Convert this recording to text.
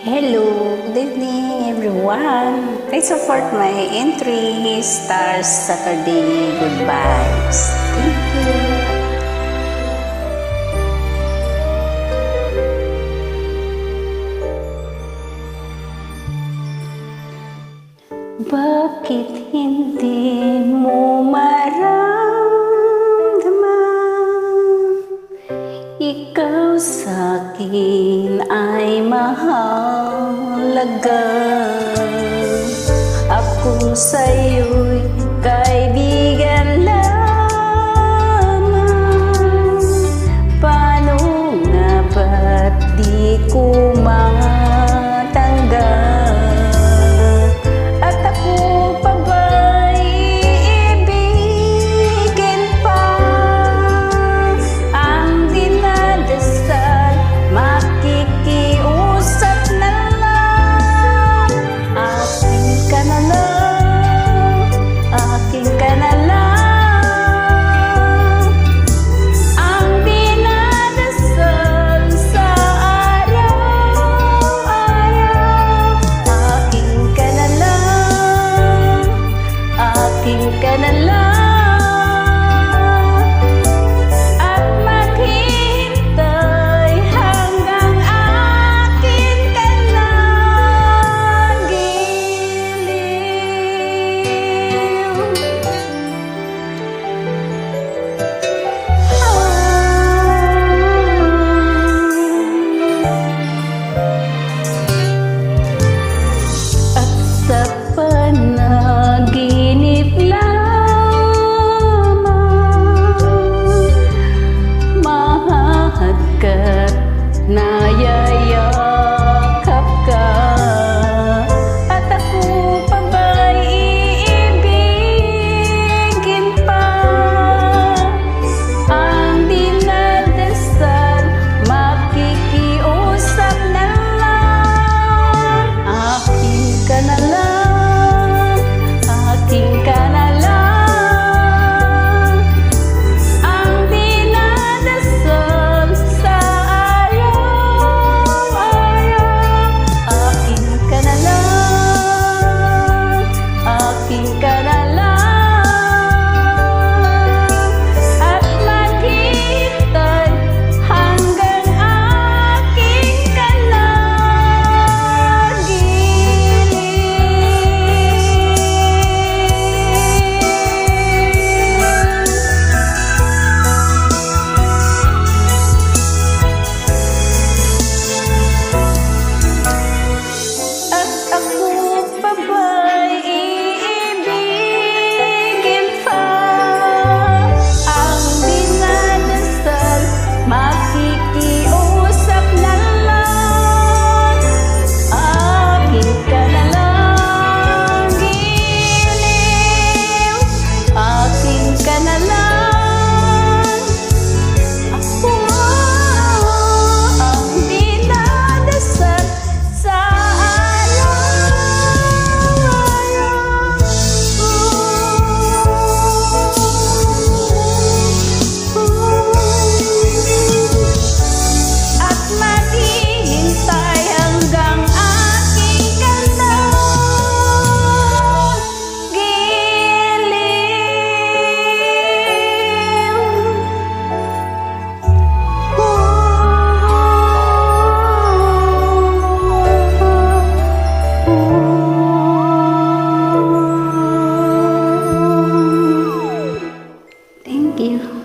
Hello, good evening everyone. Please support my entry, Stars Saturday Good Vibes. Thank you. Bakit hindi mo maramdaman? Ikaw sa'kin ay mahalaga. Ako sa'yo'y kaibigan lamang. Paano nga ba't di ko matanggap? At ako pa ba'y iibigin pa? Ang dinadasal, makikiusap na lang. Akin ka na lang, akin ka na lang. Ang dinadasal sa araw-araw. Akin ka na lang, akin ka na lang. At maghintay hanggang akin ka na at sa panaginip lamang mahahagkat nayayakap ka. At ako pa ba'y iibigin pa? Ang dinadasal, makikiusap na lang. Akin ka na lang, akin ka na lang. Ang dinadasal sa araw-araw. Akin ka na lang, akin ka na lang. At maghintay hanggang akin ka na at ako pa ba'y iibigin pa? Ang dinadasal, makikiusap na lang. Akin ka na lang, giliw. Akin ka na lang. Ako ang dinadasal sa araw-araw. At maghihintay hanggang akin ka na giliw. Thank you.